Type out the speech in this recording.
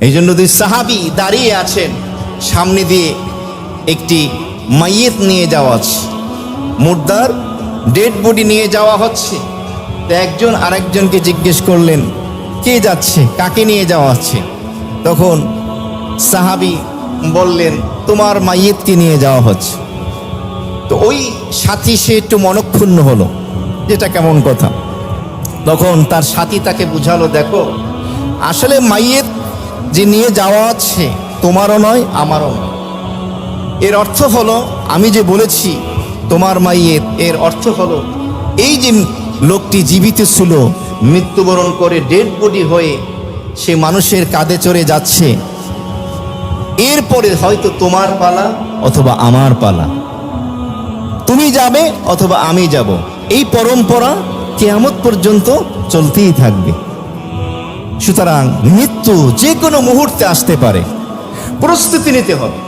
এই জন্য দুই সাহাবী দাঁড়িয়ে আছেন, সামনে দিয়ে একটি মাইয়েত নিয়ে যাওয়া হচ্ছে, মুর্দার ডেড বডি নিয়ে যাওয়া হচ্ছে। তো একজন আরেকজনকে জিজ্ঞেস করলেন, কে যাচ্ছে, কাকে নিয়ে যাওয়া হচ্ছে? তখন সাহাবী বললেন, তোমার মাইয়েতকে নিয়ে যাওয়া হচ্ছে। তো ওই সাথী সে একটু মনক্ষুণ্ণ হলো, যেটা কেমন কথা। তখন তার সাথী তাকে বুঝালো, দেখো আসলে মাইয়েত যে নিয়ে যাওয়া হচ্ছে তোমারও নয় আমারও নয়। এর অর্থ হলো, আমি যে বলেছি তোমার মাইয়েত, এর অর্থ হলো এই যে লোকটি জীবিত ছিল, মৃত্যুবরণ করে ডেড বডি হয়ে সে মানুষের কাঁধে চড়ে যাচ্ছে, এরপরে হয়তো তোমার পালা অথবা আমার পালা, তুমি যাবে অথবা আমি যাব। এই পরম্পরা কিয়ামত পর্যন্ত চলতেই থাকবে। সুতরাং মৃত্যু যে কোনো মুহূর্তে আসতে পারে, প্রস্তুতি নিতে হবে।